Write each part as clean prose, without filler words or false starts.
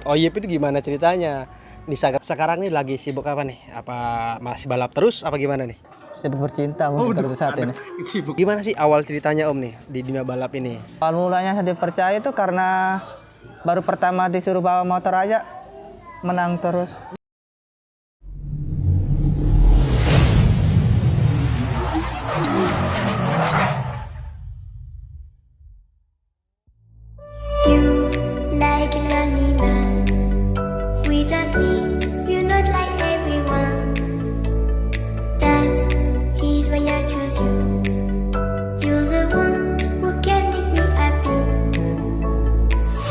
Oh iya, itu gimana ceritanya? Sekarang nih lagi sibuk apa nih? Apa masih balap terus apa gimana nih? Sibuk bercinta mungkin terus saat ini. Sibuk. Gimana sih awal ceritanya Om nih di dunia balap ini? Awal mulanya saya dipercaya itu karena baru pertama disuruh bawa motor aja menang terus. You like a lonely man without me, you're not like everyone. That's he's why I choose you. You're the one who can make me happy.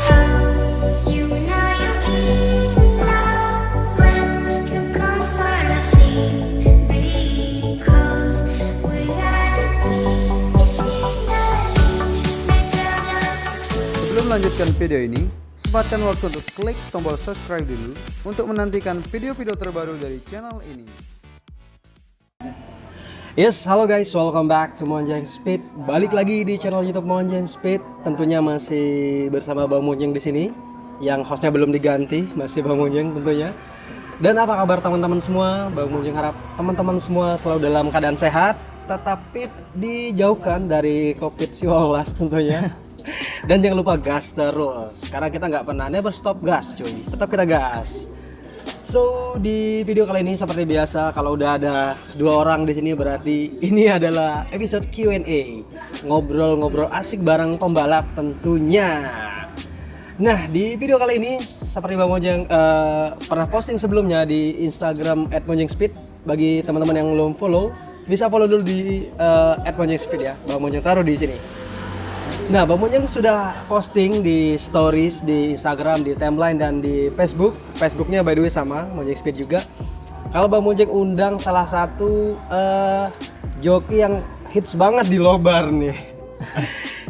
Oh, you know you're in love when you come for the sea. Because we are the Sebelum melanjutkan video ini, sempatkan waktu untuk klik tombol subscribe dulu untuk menantikan video-video terbaru dari channel ini. Yes, halo guys, welcome back to Monjang Speed. Balik lagi di channel YouTube Monjang Speed. Tentunya masih bersama Bang Monjang di sini. Yang hostnya belum diganti, masih Bang Monjang tentunya. Dan apa kabar teman-teman semua? Bang Monjang harap teman-teman semua selalu dalam keadaan sehat, tetap fit, dijauhkan dari COVID-19 tentunya. Dan jangan lupa gas terus. Karena kita nggak pernah never stop gas, cuy. Tetap kita gas. So di video kali ini seperti biasa, kalau udah ada dua orang di sini berarti ini adalah episode Q&A, ngobrol-ngobrol asik bareng pembalap tentunya. Nah di video kali ini seperti Bang Monjang pernah posting sebelumnya di Instagram @monjangspeed. Bagi teman-teman yang belum follow, bisa follow dulu di @monjangspeed ya. Bang Monjang taruh di sini. Nah, Bang Monjang sudah posting di stories di Instagram, di timeline dan di Facebook. Facebooknya by the way sama, Monjang Speed juga. Kalau Bang Monjang undang salah satu joki yang hits banget di Lobar nih.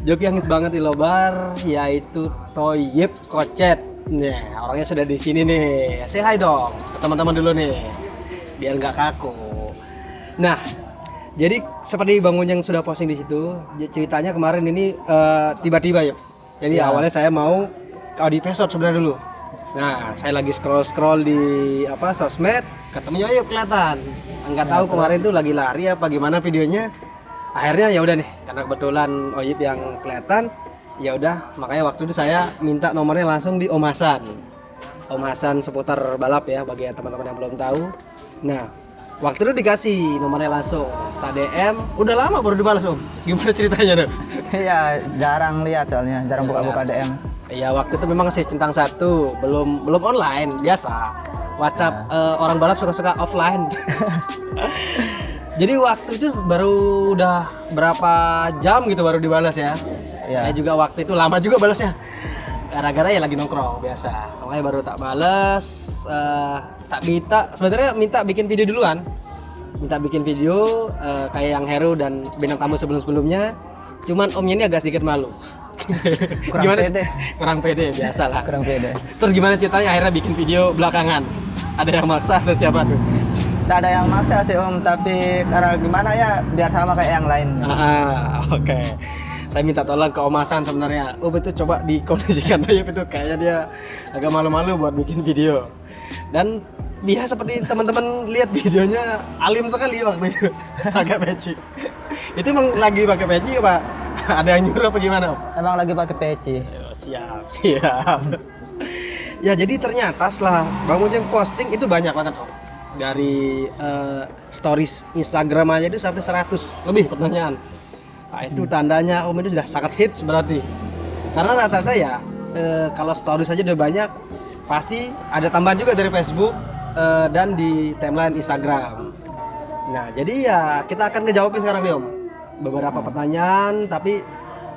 Joki yang hits banget di Lobar yaitu Thoyib Kocet. Nah, orangnya sudah di sini nih. Say hi dong ke teman-teman dulu nih. Biar nggak kaku. Nah, jadi seperti Bang Monjang sudah posting di situ, ceritanya kemarin ini tiba-tiba ya. Jadi awalnya saya mau ke Audi Pesot sebenarnya dulu. Nah, saya lagi scroll di sosmed, ketemunya Oyip kelihatan. Enggak tahu kemarin tuh lagi lari apa gimana videonya. Akhirnya ya udah nih, karena kebetulan Oyip yang kelihatan, ya udah makanya waktu itu saya minta nomornya langsung di Om Hasan. Om Hasan seputar balap ya bagi teman-teman yang belum tahu. Nah, waktu itu dikasih nomornya langsung, tak DM, udah lama baru dibalas Om. Gimana ceritanya tuh? Iya, jarang lihat soalnya, jarang buka-buka DM. Iya, waktu itu memang masih centang satu, belum online, biasa. WhatsApp orang balap suka-suka offline. Jadi waktu itu baru udah berapa jam gitu baru dibalas ya. Saya juga waktu itu lama juga balasnya. Gara-gara ya lagi nongkrong biasa. Makanya baru tak balas. Tak minta, sebenarnya minta bikin video duluan. Minta bikin video kayak yang Heru dan bintang tamu sebelum-sebelumnya. Cuman omnya ini agak sedikit malu. Kurang pede. Kurang pede, biasalah. Kurang pede. Terus gimana ceritanya akhirnya bikin video belakangan? Ada yang maksa atau siapa tuh? Tak ada yang maksa sih Om, tapi karena gimana ya biar sama kayak yang lain. Oke. Saya minta tolong ke Om Hasan sebenarnya. Om itu coba dikondisikan aja itu kayaknya dia agak malu-malu buat bikin video. Dan dia seperti teman-teman lihat videonya alim sekali waktu itu pakai peci. Itu emang lagi pakai peci Pak? Ada yang nyuruh apa gimana Om? Emang lagi pakai peci. Siap. Ya jadi ternyata setelah Bang Monjang posting itu banyak banget Om. Dari stories Instagram aja itu sampai 100 lebih pertanyaan. Nah, itu tandanya Om itu sudah sangat hits berarti. Karena rata-rata ya kalau stories aja udah banyak, pasti ada tambahan juga dari Facebook dan di timeline Instagram. Nah, jadi ya kita akan ngejawabin sekarang nih Om. Beberapa pertanyaan, tapi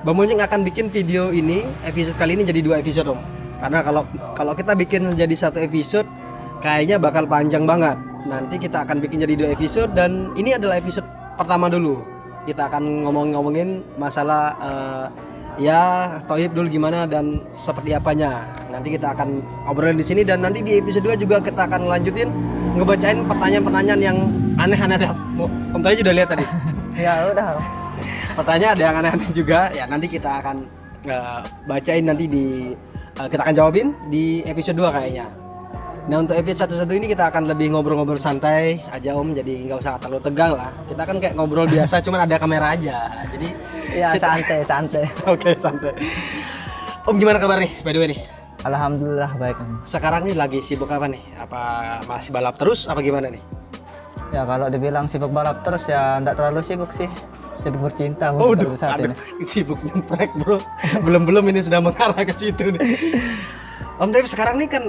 Bang Monjang akan bikin video ini, episode kali ini jadi 2 episode Om. Karena kalau kita bikin jadi 1 episode kayaknya bakal panjang banget. Nanti kita akan bikin jadi 2 episode dan ini adalah episode pertama dulu. Kita akan ngomongin masalah ya Thoyib dulu gimana dan seperti apanya. Nanti kita akan obrolin di sini dan nanti di episode 2 juga kita akan lanjutin ngebacain pertanyaan-pertanyaan yang aneh-aneh. Om Thoyib udah lihat tadi. Ya udah. Pertanyaan ada yang aneh-aneh juga. Ya nanti kita akan bacain nanti di kita akan jawabin di episode 2 kayaknya. Nah untuk episode 1 ini kita akan lebih ngobrol-ngobrol santai aja Om, jadi nggak usah terlalu tegang lah. Kita kan kayak ngobrol biasa, cuman ada kamera aja. Jadi Ya santai. Oke, santai. Om gimana kabar nih by the way nih? Alhamdulillah baik Om. Sekarang nih lagi sibuk apa nih? Apa masih balap terus apa gimana nih? Ya kalau dibilang sibuk balap terus ya enggak terlalu sibuk sih. Sibuk bercinta Oh, mungkin saat ini. sibuk nyemprek bro. Belum ini sudah mengarah ke situ nih. Om tapi sekarang nih kan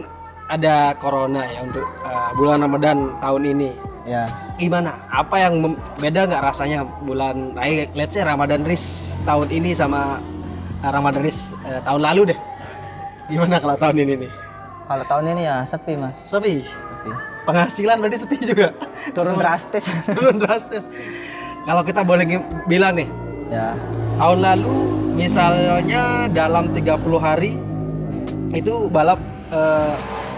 ada corona ya untuk bulan Ramadan tahun ini. Ya. Gimana? Apa yang beda nggak rasanya bulan, let's say Ramadan Riz tahun ini sama Ramadan Riz tahun lalu deh? Gimana kalau tahun ini nih? Kalau tahun ini ya sepi Mas. Sepi. Sepi. Penghasilan berarti sepi juga. Turun drastis. Turun drastis. Kalau kita boleh bilang nih, Ya. tahun lalu misalnya dalam 30 hari itu balap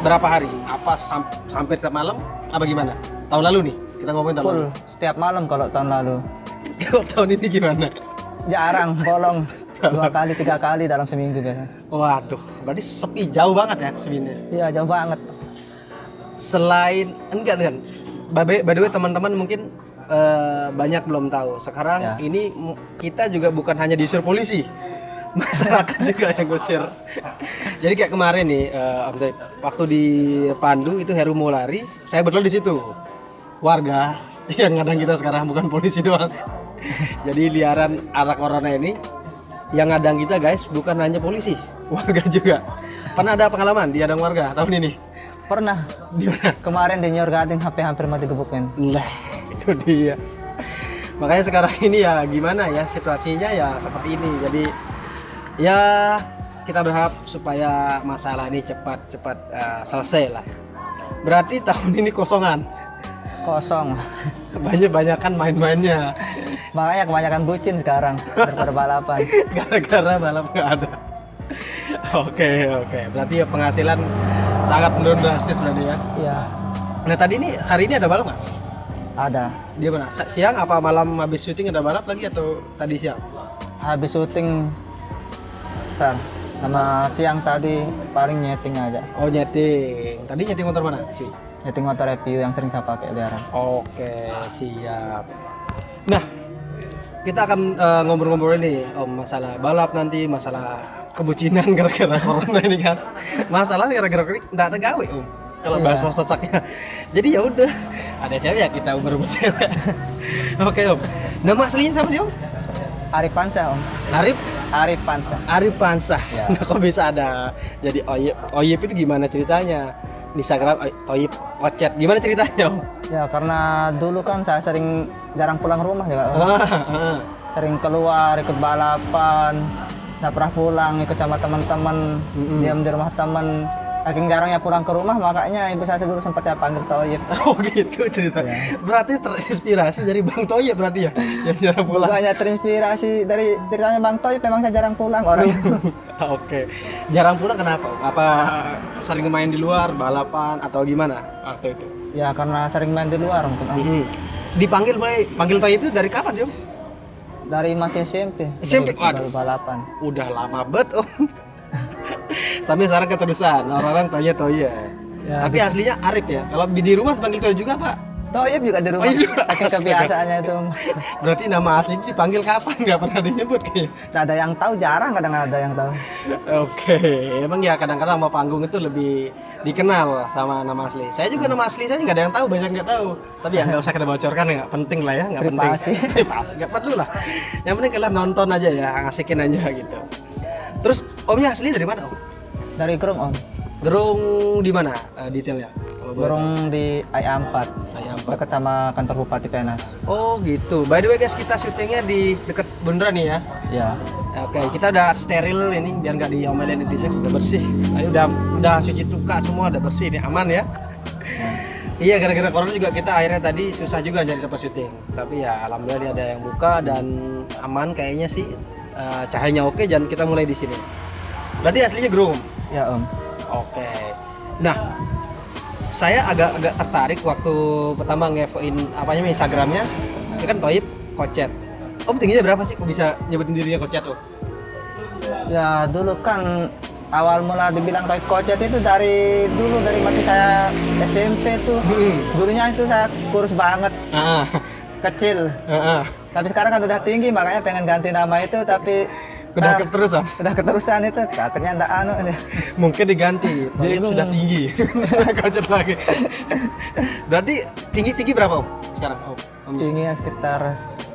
berapa hari? Apa hampir setiap malam? Apa gimana? Tahun lalu nih, kita ngomongin tahun lalu. Full setiap malam kalau tahun lalu. Kalau tahun ini gimana? Jarang, bolong 2 kali 3 kali dalam seminggu biasa. Waduh, berarti sepi jauh banget ya sebenarnya. Iya jauh banget. Selain enggak kan? By the way teman-teman mungkin banyak belum tahu. Sekarang Ya. ini kita juga bukan hanya diusir polisi. Masyarakat juga yang ngusir. Jadi kayak kemarin nih Om Taib, waktu di Pandu itu Heru mau lari, saya betul di situ. Warga yang ngadang kita sekarang bukan polisi doang. Jadi liaran arah corona ini yang ngadang kita guys bukan hanya polisi, warga juga. Pernah ada pengalaman di adang warga tahun ini? Pernah Di mana? kemarin di New Garden HP hampir mati gebukin. Nah, itu dia. Makanya sekarang ini ya gimana ya situasinya ya seperti ini. Jadi ya kita berharap supaya masalah ini cepat selesai lah. Berarti tahun ini kosongan. Kosong. Banyak-banyakan main-mainnya. Makanya kebanyakan bucin sekarang daripada balapan. Gara-gara balap nggak ada. Oke. Berarti ya penghasilan sangat menurun drastis berarti ya. Iya, Nah tadi ini hari ini ada balap nggak? ada. Dia mana? Siang apa malam habis syuting ada balap lagi atau tadi siang? Habis syuting ntar sama siang tadi paling nyeting aja. Oh nyeting. Tadi nyeting motor mana? Cuy. Nyeting motor review yang sering saya pakai liaran. Oke, siap. Nah, kita akan ngobrol-ngobrol ini Om masalah balap nanti, masalah kebucinan gara-gara corona ini kan. Masalah gara-gara enggak ada gawe Om. Kalau Iya. bahasa sosoknya. Jadi ya udah, ada cewek ya kita berburu cewek. Oke Om. Nama aslinya siapa sih Om? Arif Pansah Om. Arif Pansah. Arif Pansah. Ya. Nah, kok bisa ada jadi Oyep itu gimana ceritanya? Di Instagram Oyep Kocet. Gimana ceritanya Om? Ya karena dulu kan saya sering jarang pulang rumah juga Om. Sering keluar ikut balapan, nggak pernah pulang ikut sama teman-teman, diam di rumah teman. Saking jarangnya pulang ke rumah makanya ibu saya dulu sempat saya panggil Toyib. Oh gitu ceritanya. Berarti terinspirasi dari Bang Toyib berarti ya yang jarang pulang. Bukannya terinspirasi dari ceritanya Bang Toyib, memang saya jarang pulang orang. Oke. Jarang pulang kenapa? Apa sering main di luar, balapan atau gimana waktu itu? Ya karena sering main di luar mungkin Om. Dipanggil panggil Toyib itu dari kapan sih Om? Dari masih SMP. SMP? Baru balapan. Udah lama banget Om. Sampai sekarang keterusan orang-orang Toyib. Ya, Tapi aslinya Arif ya. Kalau di rumah dipanggil Toyib juga Pak. Toyib juga di rumah. Toyib juga. Saking kebiasaannya itu. Berarti nama asli dipanggil kapan? Nggak pernah disebut kayaknya. Nggak ada yang tahu, jarang kadang ada yang tahu. Oke, emang ya kadang-kadang nama panggung itu lebih dikenal sama nama asli. Saya juga nama asli saya nggak ada yang tahu, banyak nggak tahu. Tapi ya nggak usah kita bocorkan, nggak penting lah ya, nggak penting. Privasi. Privasi, nggak perlu lah. Yang penting kalian nonton aja ya, ngasikin aja gitu. Terus Omnya asli dari mana Om? Dari Gerung Om. Gerung di mana detailnya? Kalau boleh Gerung di IA4. tahu. Ayam Pak. Dekat sama kantor Bupati Penas. Oh gitu. By the way guys, kita syutingnya di dekat Bundaran nih ya. Ya. Oke, kita udah steril ini biar nggak diomelin netizen, sudah bersih. Tadi udah cuci tuka semua, udah bersih nih, aman ya. Iya, gara-gara corona juga kita akhirnya tadi susah juga nyari tempat syuting. Tapi ya alhamdulillah dia ada yang buka dan aman kayaknya sih. Cahayanya oke dan kita mulai di sini. Berarti aslinya Gerung. Ya Om. Oke. Nah, saya agak tertarik waktu pertama ngevoin apanya Instagramnya. Ini kan Toyib Kocet. Om tingginya berapa sih? Kok bisa nyebutin dirinya Kocet tuh? Ya dulu kan awal mula dibilang Toy Kocet itu dari dulu, dari masih saya SMP tuh. Dulunya itu saya kurus banget, Ah, kecil. ah, ah. Tapi sekarang kan udah tinggi, makanya pengen ganti nama itu, tapi Udah keterusan. udah keterusan itu, akhirnya ndak anu. Mungkin diganti. Toyib Bingung. sudah tinggi. Kocet lagi. Berarti tinggi berapa Om sekarang Om? Omnya? Tingginya sekitar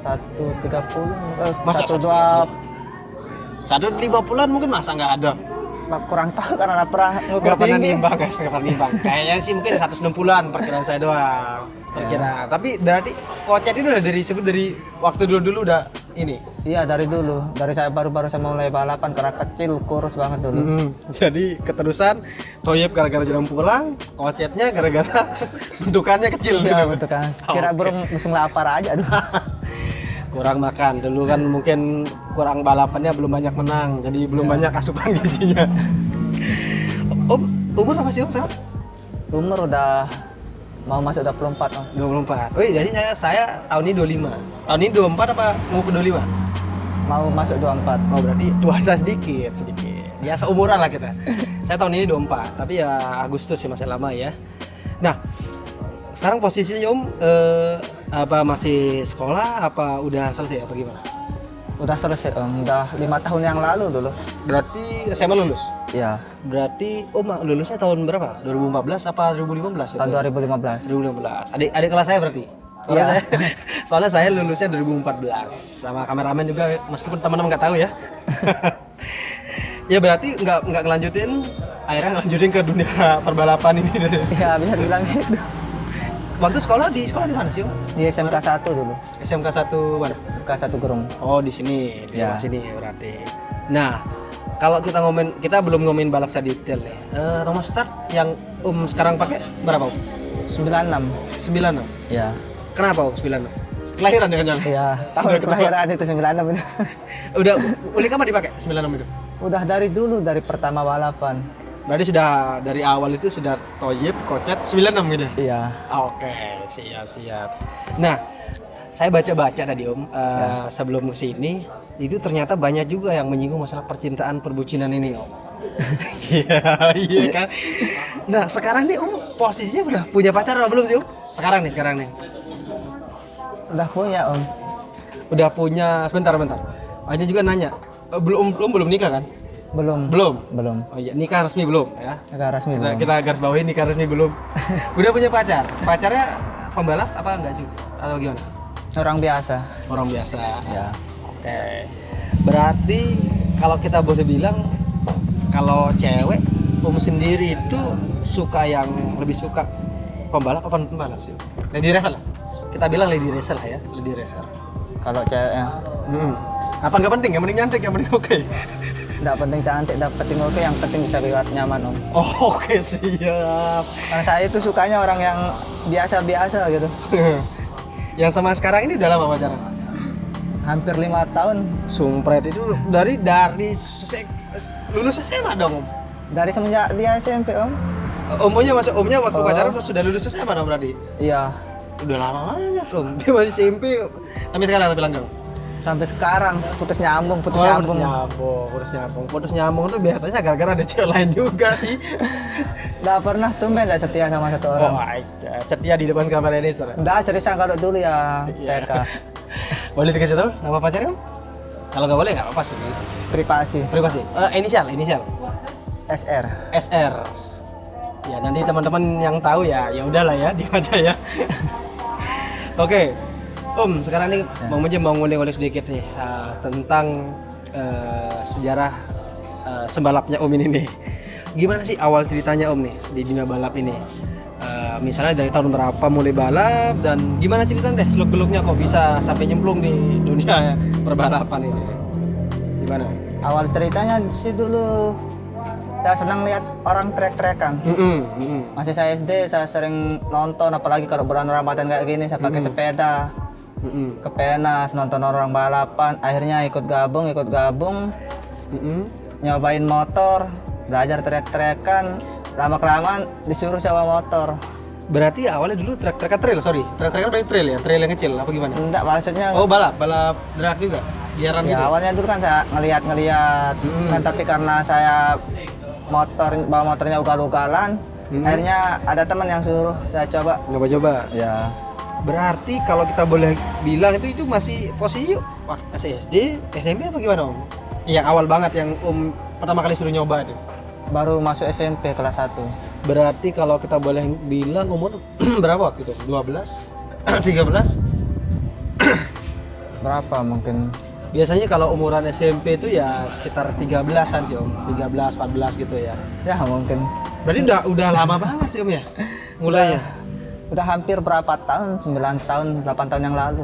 130, Masa 120, 150-an mungkin masa nggak ada. kurang tahu karena nggak pernah ngukur Nggak pernah tinggi. nimbang guys, nggak pernah nimbang. Kayaknya sih mungkin 160-an perkiraan saya doang. Perkiraan. Tapi berarti Kocet itu udah dari waktu dulu udah ini. Iya, dari dulu, dari saya baru-baru saya mulai balapan karena kecil, kurus banget dulu. Jadi keterusan Toyib gara-gara jarang pulang, Kocetnya gara-gara bentukannya kecil Iya, gitu. betul kan. Kira Oke. burung musim lapar aja. Aduh. Kurang makan dulu kan, mungkin kurang balapannya, belum banyak menang, jadi belum banyak asupan gizinya. Umur apa sih Om sekarang? Umur udah mau masuk 24, Om. 24. Wih, jadi saya tahun ini 25. Tahun ini 24 apa mau ke 25? Mau masuk 24. Oh, berarti tua saya sedikit. Ya seumuran lah kita. Saya tahun ini 24, tapi ya Agustus sih, masih lama ya. Nah, sekarang posisinya Om apa masih sekolah apa udah selesai apa gimana? Udah selesai, Om. Udah 5 tahun yang lalu lulus. Berarti SMA lulus. Iya, Berarti Om lulusnya tahun berapa? 2014 apa 2015 tahun itu? 2015. 2015. Adik kelas saya berarti. Soalnya, Iya. soalnya saya lulusnya 2014 sama kameramen juga, meskipun teman-teman nggak tahu ya. Ya berarti nggak ngelanjutin, akhirnya ngelanjutin ke dunia perbalapan ini. Iya, bisa dibilang gitu. Waktu di sekolah di mana sih Om? Di SMK 1 dulu. SMK 1 mana? SMK 1 Gerung. Oh di sini, di Ya. rumah sini berarti. Nah, kalau kita belum ngomongin balap secara detail nih. Nomor start yang sekarang pakai berapa Om? 96. 96. Iya. Kenapa Om 96? Kelahiran ya kan? Iya, tahun Udah ketebak. kelahiran itu 96 itu. Udah kapan dipakai 96 itu? Udah dari dulu, dari pertama balapan. Berarti sudah dari awal itu sudah Toyib, Kocet 96 gitu. Iya. Oke, siap. Nah, saya baca-baca tadi Om sebelum kesini itu ternyata banyak juga yang menyinggung masalah percintaan perbucinan ini Om. Iya kan. Nah, sekarang nih Om posisinya udah punya pacar apa belum sih Om? Sekarang nih. Udah punya, Om. Udah punya, bentar. Hanya juga nanya. Belum nikah kan? Belum. Oh iya, nikah resmi belum ya? Agak resmi belum. Kita garis bawahi nikah resmi belum. Udah punya pacar. Pacarnya pembalap apa enggak juga? Atau gimana? Orang biasa. Orang biasa. Ya. Oke. Berarti kalau kita boleh bilang kalau cewek sendiri itu lebih suka pembalap apa pembalap sih? Lady racer lah. Kita bilang lady racer lah ya, lady racer. Kalau ceweknya Apa nggak penting? Yang penting cantik, yang penting oke. nggak penting cantik, nggak penting oke, yang penting bisa bikin nyaman, Om. Oh, oke, siap. Karena saya itu sukanya orang yang biasa-biasa gitu. Yang sama sekarang ini udah lama pacaran? Hampir 5 tahun. Sumpret itu dari lulus SMA dong Om. Dari semenjak dia SMP, Om. Omnya waktu Oh. pacaran sudah lulus SMA dong berarti. Iya. Udah lama banget Om. Dia masih SMP sampai sekarang tapi langgeng. Sampai sekarang putus nyambung. Putus nyambung tuh biasanya gara-gara ada cewek lain juga sih. Nggak pernah tumben nggak setia sama satu Oh, orang. setia di depan kamera ini. Nggak, seriusan kalau dulu ya Iya. TK. Boleh dikasih tahu nama pacarnya Om? Kalau nggak boleh nggak apa-apa sih. Privasi. Inisial. SR. SR. Ya nanti teman-teman yang tahu ya udahlah ya, diam aja ya. Oke. Om, sekarang nih mau ngulik-ngulik sedikit nih tentang sejarah sembalapnya Om ini nih. Gimana sih awal ceritanya Om nih di dunia balap ini? Misalnya dari tahun berapa mulai balap dan gimana ceritanya deh seluk-beluknya kok bisa sampai nyemplung di dunia perbalapan ini? Gimana? Awal ceritanya sih dulu saya senang lihat orang trek-trekan. Masih saya SD, saya sering nonton, apalagi kalau bulan Ramadan kayak gini, saya pakai sepeda ke Penas, nonton orang balapan. Akhirnya ikut gabung, nyobain motor, belajar trek-trekan. Lama-kelamaan disuruh sewa motor. Berarti awalnya dulu trek-trekan trail, berarti trail ya, trail yang kecil apa gimana? Enggak, maksudnya Oh balap drag juga, liaran ya gitu. awalnya dulu kan saya ngeliat kan, tapi karena saya bawa motornya ugal-ugalan. Akhirnya ada teman yang suruh saya coba. Nyoba-nyoba. Ya, Berarti kalau kita boleh bilang itu masih posisi waktu SD, SMP apa gimana Om? Yang awal banget yang Om pertama kali suruh nyoba itu. baru masuk SMP kelas 1. Berarti kalau kita boleh bilang umur berapa waktu itu? 12? 13? Berapa mungkin? Biasanya kalau umuran SMP itu ya sekitar 13-an sih Om. 13, 14 gitu ya. Ya mungkin. Berarti udah lama banget sih Om ya? Mulainya. Udah hampir berapa tahun? 9 tahun, 8 tahun yang lalu.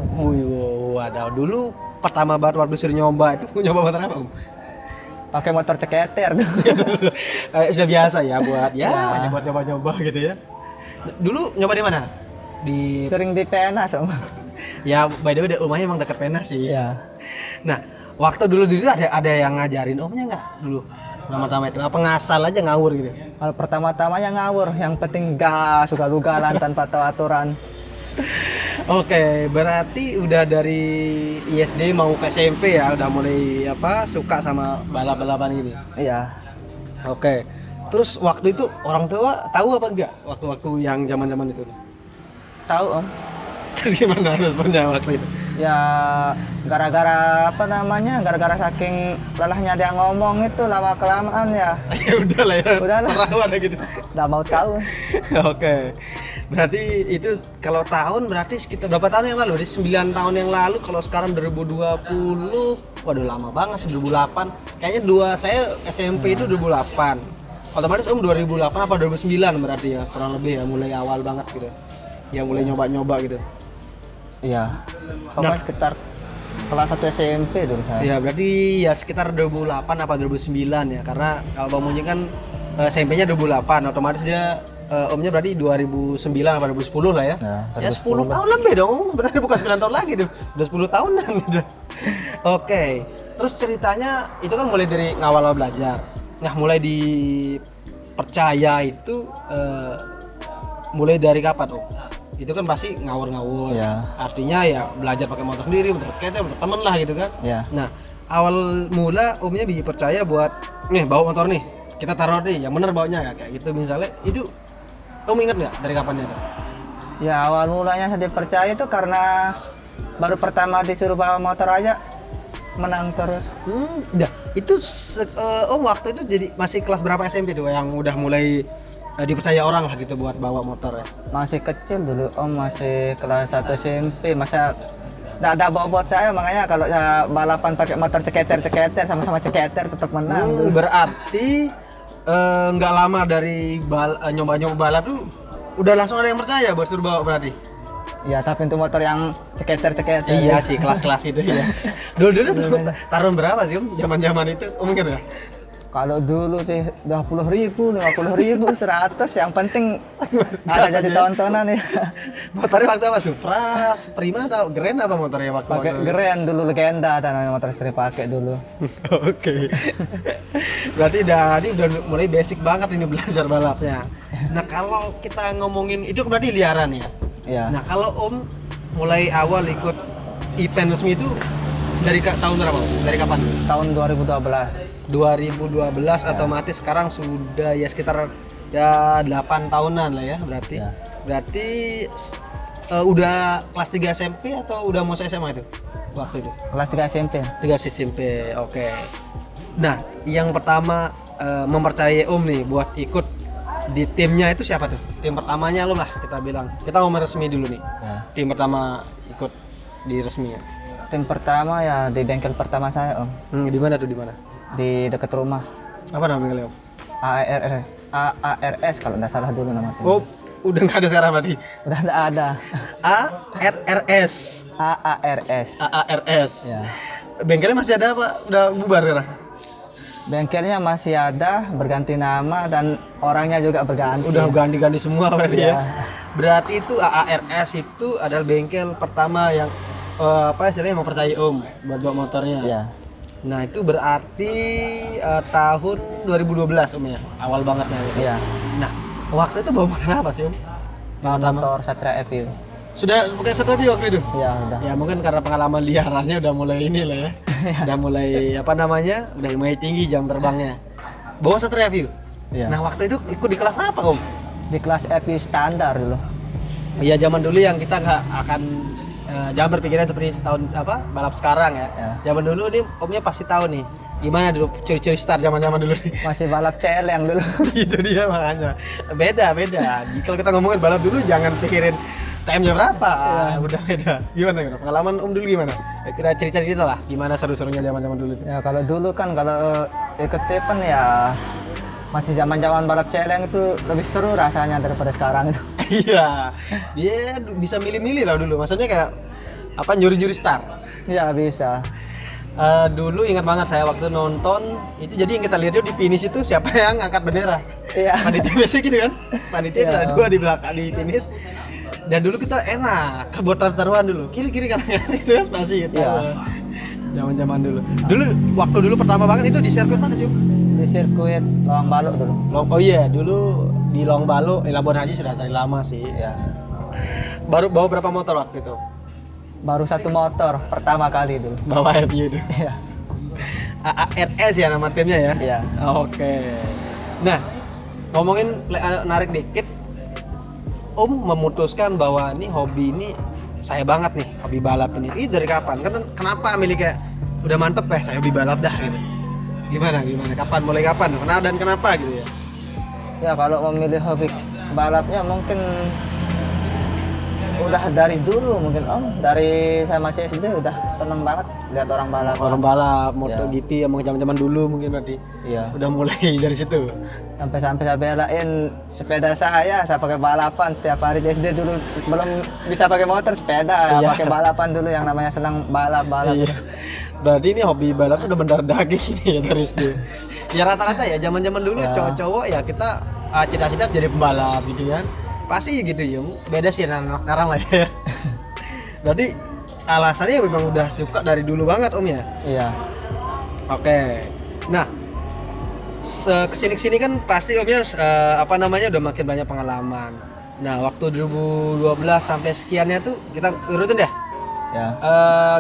Waduh, dulu pertama banget waktu suruh nyoba itu nyoba motor apa Om? Pakai motor ceketer. Sudah biasa ya buat Ya. buat nyoba-nyoba gitu ya. Dulu nyoba di mana? Di Sering di Penas, Om. ya by the way rumahnya emang dekat Penas sih. Ya. Nah, waktu dulu ada yang ngajarin Omnya nggak dulu? Pertama-tama itu apa ngasal aja ngawur gitu? Kalau pertama-tamanya ngawur, yang penting gas, ugal-ugalan tanpa tahu aturan. Oke, berarti udah dari ISD mau ke SMP ya, udah mulai suka sama balap-balapan gini. Iya. Oke. Terus waktu itu orang tua tahu apa enggak waktu-waktu yang zaman-zaman itu? Tahu, Om. Terus gimana responnya waktu itu? Ya gara-gara gara-gara saking lelahnya dia ngomong itu lama kelamaan ya Ya udah lah ya. Udahlah. Serah ada gitu. udah mau tahu. Oke. Berarti itu kalau tahun berarti sekitar berapa tahun yang lalu? Di 9 tahun yang lalu, kalau sekarang 2020. Waduh lama banget sih 2008. Kayaknya saya SMP itu 2008. Otomatis Om 2008 apa 2009 berarti ya, kurang lebih ya, mulai awal banget gitu. Ya mulai nyoba-nyoba gitu. Iya. Pokoknya sekitar kelas 1 SMP dulu saya. Ya berarti ya sekitar 2008 apa 2009 ya, karena kalau Bang Munjing kan SMP-nya 2008, otomatis dia Omnya berarti 2009 apa 2010 lah ya. Ya 10 tahun lebih dong, berarti bukan 9 tahun lagi tuh, udah 10 tahunan gitu. Oke, terus ceritanya itu kan mulai dari ngawal belajar. Nah mulai dipercaya itu mulai dari kapan Om? Itu kan pasti ngawur-ngawur. Ya. Artinya ya belajar pakai motor sendiri, motor skater, motor temen lah gitu kan. Ya. Nah, awal mula Omnya dipercaya buat bawa motor nih. Kita taruh nih, yang bener bawanya kayak gitu misalnya. Itu Om inget nggak dari kapannya itu? Ya awal mulanya saya dipercaya itu karena baru pertama disuruh bawa motor aja menang terus. Udah. Itu Om waktu itu jadi masih kelas berapa SMP tuh yang udah mulai dipercaya orang lah gitu buat bawa motor ya? Masih kecil dulu, Om, masih kelas 1 SMP. Masa nggak ada bobot saya, makanya kalau saya balapan pakai motor ceketer sama-sama ceketer tetap menang dulu. Berarti nggak lama dari nyoba-nyoba balap tuh udah langsung ada yang percaya buat suruh bawa berarti? Ya tapi untuk motor yang ceketer. Iya sih, kelas-kelas itu ya. Dulu tuh taruhan berapa sih Om? Zaman-zaman itu Om ingat ya? Kalau dulu sih 20.000, 50.000, 100, yang penting ada jadi tontonan ya. Motornya waktu apa? Supra, Prima atau Grand apa motornya waktu? Pakai Grand dulu, legenda dan motor sering pakai dulu. Oke. Berarti udah mulai basic banget ini belajar balapnya. Nah, kalau kita ngomongin itu berarti liaran ya? Iya. Nah, kalau Om mulai awal ikut event resmi itu dari tahun berapa? Dari kapan? Tahun 2012. 2012 otomatis sekarang sudah ya sekitar ya 8 tahunan lah ya berarti. Ya. Berarti udah kelas 3 SMP atau udah mau SMA itu waktu itu? Kelas 3 SMP. 3 SMP. Oke. Nah, yang pertama mempercayai Om nih buat ikut di timnya itu siapa tuh? Tim pertamanya lo lah kita bilang. Kita ngomong resmi dulu nih. Ya. Tim pertama ikut di resmi ya. Tim pertama ya di bengkel pertama saya, Om. Di mana tuh, di mana? Di dekat rumah. Apa namanya Om? ARS kalau nggak salah dulu nama tim. Oh, udah nggak ada sekarang berarti. Udah nggak ada. ARS. AARS. Ya. Bengkelnya masih ada apa? Udah bubar sekarang? Bengkelnya masih ada, berganti nama dan orangnya juga berganti. Udah ganti-ganti semua berarti ya. Iya. Berarti itu AARS itu adalah bengkel pertama yang istilahnya mempercayai Om buat bawa motornya. Iya. Nah, itu berarti tahun 2012 Om ya. Awal bangetnya. Iya. Nah, waktu itu bawa motor apa sih Om? Bawa motor Satria FU. Sudah pakai Satria waktu itu? Iya, udah. Ya mungkin karena pengalaman liarannya udah mulai ini lah ya. Udah mulai udah mulai tinggi jam terbangnya. Bawa Satria View? Iya. Nah waktu itu ikut di kelas apa Om? Di kelas FI standar dulu. Iya zaman dulu yang kita nggak akan jangan berpikiran seperti tahun balap sekarang ya. Ya. Zaman dulu nih Omnya pasti tahu nih gimana dulu curi-curi start zaman dulu nih. Masih balap celeng dulu. Itu dia makanya beda. Kalau kita ngomongin balap dulu jangan pikirin time-nya berapa. Udah beda. Gimana pengalaman Om dulu gimana? Kita cerita lah gimana seru-serunya zaman dulu. Ya kalau dulu kan kalau ikut event ya masih zaman balap celeng itu lebih seru rasanya daripada sekarang itu. Iya, dia bisa milih-milih lah dulu. Maksudnya kayak nyuri-nyuri start. Iya bisa. Dulu ingat banget saya waktu nonton itu, jadi yang kita lihat di finish itu siapa yang angkat bendera. Iya. Panitia biasa gitu kan? Panitia Iya. ada 2 di belakang di finish. Dan dulu kita enak buat taruhan dulu, kiri kanan itu kan masih gitu. Iya. Zaman dulu. Waktu dulu pertama banget itu di sirkuit mana sih? Om? Di sirkuit Lawang Baluk dulu. Oh iya, dulu di Lawang Baluk, Labuan Haji sudah dari lama sih. Iya. Baru bawa berapa motor waktu itu? Baru 1 motor pertama kali dulu. Bawa FU itu. Iya. AARS ya nama timnya ya? Iya. Oke. Nah, ngomongin narik dikit, Om memutuskan bahwa ini hobi ini saya banget nih, hobi balap ini. Ini dari kapan? Kenapa milih kayak udah mantep saya hobi balap dah gitu. Gimana? Mulai kapan? Dan kenapa gitu ya? Ya kalau memilih hobi balapnya mungkin udah dari dulu mungkin Om, dari saya masih SD udah seneng banget lihat orang balap. Orang balap, Ya. MotoGP emang zaman dulu mungkin berarti. Iya. Udah mulai dari situ. Sampai saya belain sepeda saya pakai balapan setiap hari di SD dulu, belum bisa pakai motor, sepeda Iya. pakai balapan dulu yang namanya senang balap. Iya. Berarti ini hobi balap udah mendarah daging ini ya dari SD. Ya rata-rata ya zaman dulu Ya. cowok-cowok ya kita cita-cita jadi pembalap gitu kan. Pasti gitu ya. Beda sih anak sekarang lah ya. Berarti alasannya memang udah suka dari dulu banget Om ya. Iya. Oke. Nah, kesini kan pasti Omnya udah makin banyak pengalaman. Nah, waktu 2012 sampai sekiannya tuh kita urutin deh. Ya.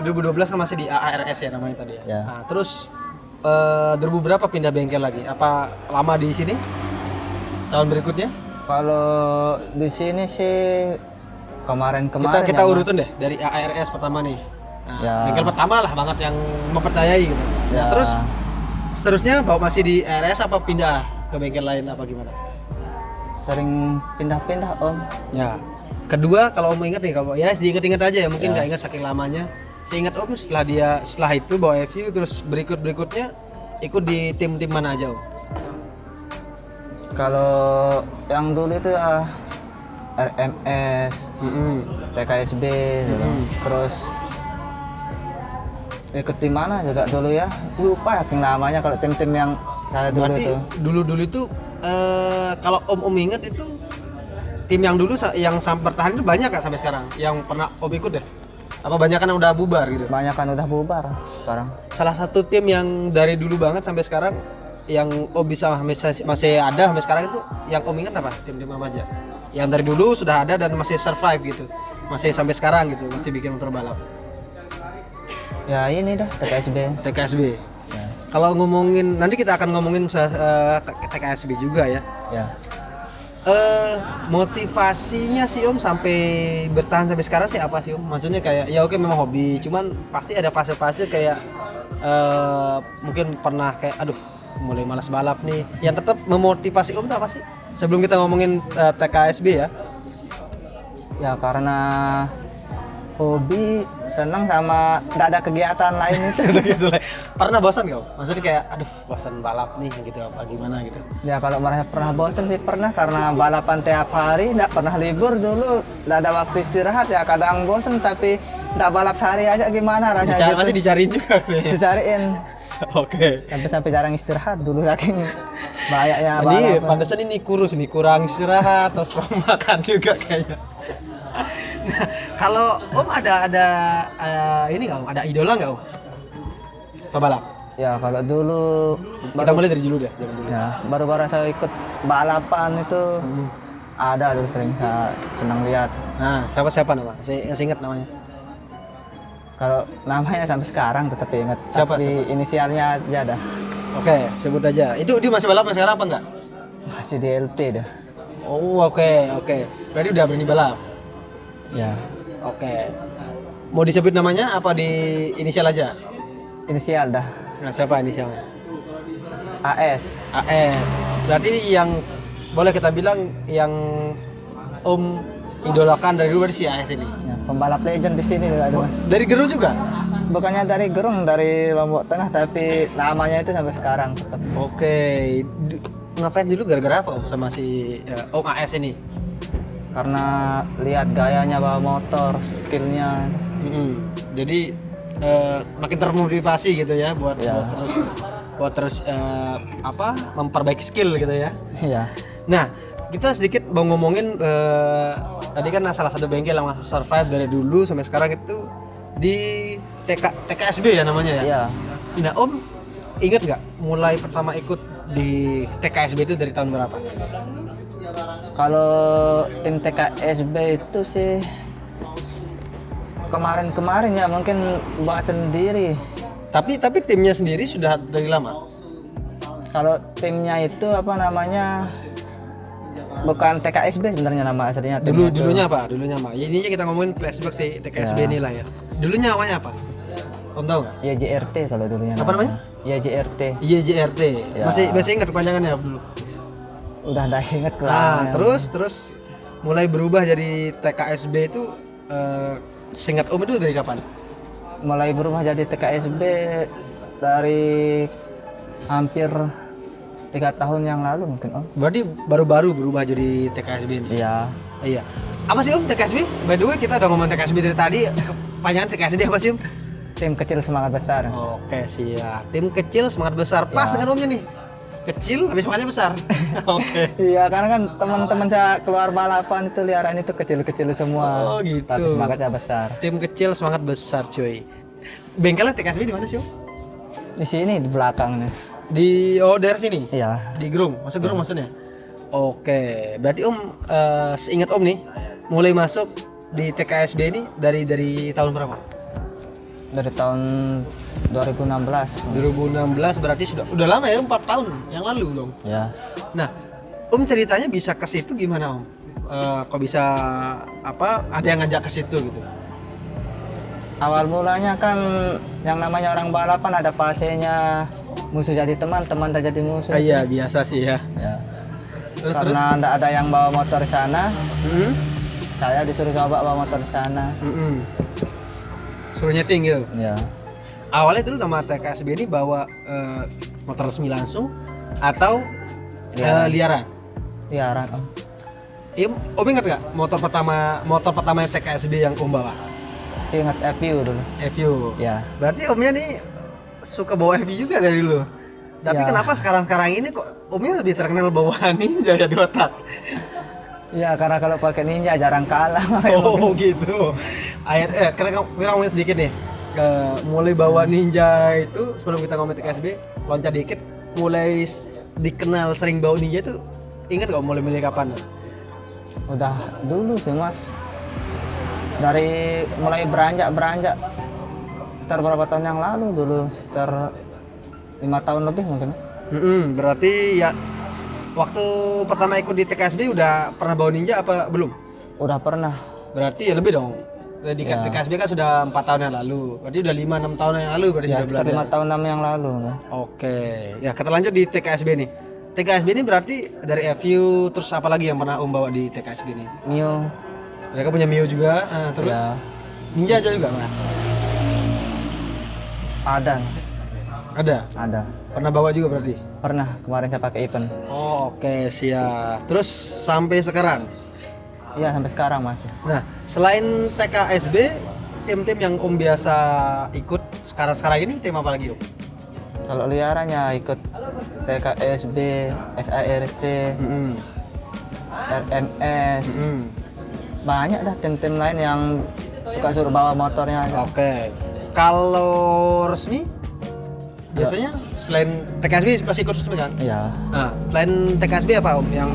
2012 kan masih di AARS ya namanya tadi ya. Ya. Nah, terus 2000 berapa pindah bengkel lagi? Apa lama di sini? Tahun berikutnya? Kalau di sini sih kemarin Kita yang- urutin deh dari AARS pertama nih. Nah, Ya. bengkel pertama lah banget yang mempercayai gitu. Nah, Ya. terus seterusnya bawa masih di ARS apa pindah ke bengkel lain apa gimana? sering pindah-pindah Om. Ya. Kedua kalau Om ingat nih, kalau ya diinget-inget aja ya, mungkin Ya. nggak ingat saking lamanya. Seingat Om setelah itu bawa FU terus berikutnya ikut di tim-tim mana aja Om? Kalau yang dulu itu ya RMS, TKSB gitu. Terus ikut tim mana juga dulu ya, lupa ya namanya kalau tim-tim yang saya dulu Berarti itu. dulu itu kalau Om ingat itu tim yang dulu yang bertahan itu banyak nggak sampai sekarang? Yang pernah Om ikut deh? Apa banyak kan yang udah bubar gitu? Banyak kan udah bubar sekarang. Salah satu tim yang dari dulu banget sampai sekarang yang Om bisa masih ada sampai sekarang itu yang Om ingat apa? Tim-tim apa aja? Yang dari dulu sudah ada dan masih survive gitu. Masih sampai sekarang gitu, masih bikin motor balap. Ya ini dah TKSB. TKSB. Ya. Kalau ngomongin nanti kita akan ngomongin TKSB juga ya. Ya. Motivasinya sih Om sampai bertahan sampai sekarang sih apa sih Om? Maksudnya kayak ya oke memang hobi, cuman pasti ada fase-fase kayak mungkin pernah kayak aduh mulai malas balap nih. Yang tetap memotivasi Om itu apa sih? Sebelum kita ngomongin TKSB ya. Ya karena hobi, senang sama nggak ada kegiatan lain itu. Udah gitu lah. Pernah bosan gak Om? Maksudnya kayak aduh bosan balap nih gitu apa gimana gitu. Ya kalau merasa pernah bosan sih pernah, karena balapan tiap hari, nggak pernah libur dulu, nggak ada waktu istirahat ya kadang bosan, tapi nggak balap sehari aja gimana rasanya gitu. Masih dicariin juga nih. Dicariin Oke. sampai jarang istirahat dulu saking banyaknya Ini balapan. pantesan ini kurus nih, kurang istirahat terus kurang makan juga kayaknya. Nah, kalau Om ada ini nggak Om? Ada idola nggak Om? Pebalap. Ya kalau dulu Kita mulai dari dulu deh, zaman dulu. ya baru-baru saya ikut balapan itu ada dulu, sering saya senang lihat. Nah, siapa nama? Saya ingat namanya. Kalau namanya sampai sekarang tetap ingat. Siapa, Tapi siapa? inisialnya aja dah. Oke, sebut aja. Itu dia masih balap sekarang apa enggak? Masih di LP dah. Oh, oke. Berarti udah berani balap. Ya. Oke. Mau disebut namanya apa di inisial aja? Inisial dah. Nah, siapa inisialnya? AS. AS. Berarti yang boleh kita bilang yang Om idolakan dari dulu berarti si AS ini. Ya, pembalap legend di sini juga ada. Mas. Dari Gerung juga? Bukannya dari Gerung, dari Lombok Tengah, tapi namanya itu sampai sekarang tetap. Oke. Ngefans dulu gara-gara apa Om sama si Om AS ini? Karena lihat gayanya bawa motor, skillnya. Jadi makin termotivasi gitu ya buat Ya. buat terus memperbaiki skill gitu ya. Iya. Nah, kita sedikit mau ngomongin tadi kan salah satu bengkel yang masih survive dari dulu sampai sekarang itu di TKSB ya namanya ya. Iya. Nah, Om ingat nggak mulai pertama ikut di TKSB itu dari tahun berapa? Kalau tim TKSB itu sih kemarin ya mungkin buat sendiri. Tapi timnya sendiri sudah dari lama. Kalau timnya itu apa namanya? Bukan TKSB sebenarnya nama aslinya. timnya itu. Dulunya apa? Dulunya apa? Ininya kita ngomongin flashback si TKSB Ya. inilah ya. Dulunya namanya apa? Om tahu nggak? YJRT kalau dulunya. Apa namanya? YJRT. YJRT. Ya. Masih ingat kepanjangannya dulu? Udah inget lah. Nah, terus mulai berubah jadi TKSB itu seingat Om itu dari kapan? Mulai berubah jadi TKSB dari hampir 3 tahun yang lalu mungkin Om. Berarti baru-baru berubah jadi TKSB ini. Iya. Iya. Apa sih Om TKSB? By the way kita udah ngomong TKSB dari tadi. Kepanjangan TKSB apa sih Om? Tim kecil semangat besar. Oke siap. Tim kecil semangat besar. Pas Ya. dengan Omnya nih. Kecil habis semangatnya besar. Oke. Iya, karena kan teman-teman saya keluar balapan itu liaran itu kecil-kecil semua. Oh, gitu. Tapi semangatnya besar. Tim kecil semangat besar cuy. Bengkelnya TKSB di mana sih Om? Di sini di belakang nih. Di daerah sini. Iya. Di Gerung. Masuk Gerung maksudnya? Oke. Berarti Om seingat Om nih mulai masuk di TKSB ini dari tahun berapa? Dari tahun 2016. 2016 berarti udah lama ya 4 tahun yang lalu dong. Ya. Nah, Om ceritanya bisa ke situ gimana Om? Kok bisa ada yang ngajak ke situ gitu? Awal mulanya kan yang namanya orang balapan ada fasenya musuh jadi teman, teman tak jadi musuh. Iya biasa sih ya. Ya. Terus Karena tidak ada yang bawa motor di sana, Mm-mm. saya disuruh coba bawa motor di sana. Mm-mm. Suruh nyeting gitu. Ya. Awalnya dulu nama TKSB ini bawa motor resmi langsung atau liaran? Liaran Om. Om ingat nggak motor pertama TKSB yang Om bawa? Ingat FU dulu. FU. Ya. Berarti Omnya nih suka bawa FU juga dari dulu. Tapi Ya. kenapa sekarang ini kok Omnya lebih terkenal bawa Ninja ya di otak? Ya karena kalau pakai Ninja jarang kalah. Oh gitu. Kita ngomongin sedikit nih. Mulai bawa Ninja itu sebelum kita ngomongin TKSB, loncat dikit. Mulai dikenal sering bawa Ninja itu ingat gak mulai kapan? Udah dulu sih Mas. Dari mulai beranjak sekitar berapa tahun yang lalu dulu, sekitar 5 tahun lebih mungkin. Berarti ya waktu pertama ikut di TKSB udah pernah bawa Ninja apa belum? Udah pernah. Berarti ya lebih dong. Di Ya. TKSB kan sudah 4 tahun yang lalu. Berarti udah 5-6 tahun yang lalu berarti Ya, sudah sekitar belajar. 5 tahun 6 yang lalu. Ya. Oke. Ya, kita lanjut di TKSB nih. TKSB ini berarti dari FU terus apa lagi yang pernah Om bawa di TKSB ini? Mio. Mereka punya Mio juga. Terus Ya. Ninja aja juga pernah? Ada. Ada. Pernah bawa juga berarti? Pernah kemarin saya pakai event. Oh, oke, siap. Terus sampai sekarang. Iya sampai sekarang masih. Nah, selain TKSB, tim-tim yang Om biasa ikut sekarang ini tim apa lagi Om? Kalau liarannya ikut TKSB, SARC, RMS, banyak dah tim-tim lain yang suka suruh bawa motornya. Oke. Kalau resmi biasanya selain TKSB pasti ikut resmi kan? Iya. Nah, selain TKSB apa Om yang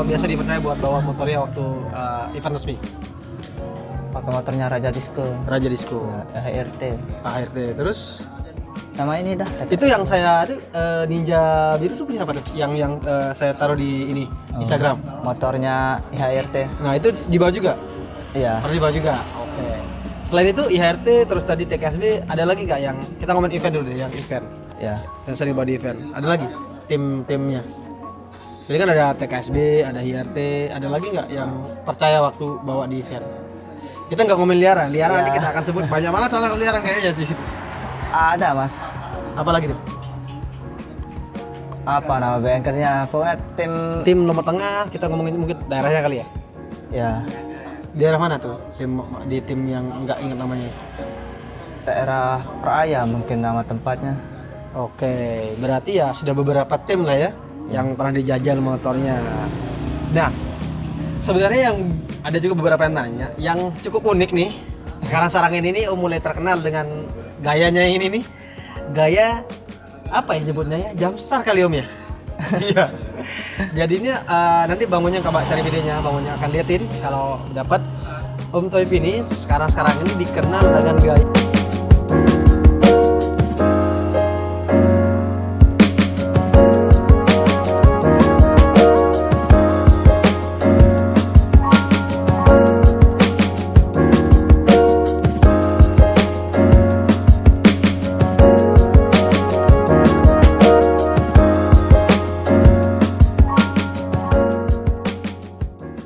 biasa dipercaya buat bawa motornya waktu event resmi? Pakai motornya Raja Disco, Raja Disco, HRT. ART. Terus Sama ini dah. Itu yang saya ada Ninja biru tuh punya apa tuh? Yang saya taruh di ini Instagram. Motornya IHRT. Nah itu dibawa juga? Iya. Pernah dibawa juga? Oke. Selain itu IHRT terus tadi TKSB ada lagi nggak yang kita ngomongin event dulu deh, yang event Ya. yang sering bawa di event ada lagi tim-timnya? Jadi kan ada TKSB, ada IHRT, ada lagi nggak yang percaya waktu bawa di event? Kita nggak ngomongin liaran Ya. nanti kita akan sebut banyak banget soal liaran kayaknya sih. Ada mas. Apa lagi tuh? Apa nama bengkelnya? Pokoknya tim. Tim nomor tengah kita ngomongin mungkin daerahnya kali ya. Ya. Daerah mana tuh? Tim yang nggak ingat namanya. Daerah Praia mungkin nama tempatnya. Oke, berarti ya sudah beberapa tim lah ya yang pernah dijajal motornya. Nah, sebenarnya yang ada juga beberapa yang nanya, yang cukup unik nih. Sekarang ini mulai terkenal dengan gayanya yang ini nih. Gaya apa ya nyebutnya ya? Jumpstart kali Om ya. Iya. Jadinya nanti bangunnya coba cari videonya, bangunnya akan liatin kalau dapat Om Toib ini sekarang ini dikenal dengan gaya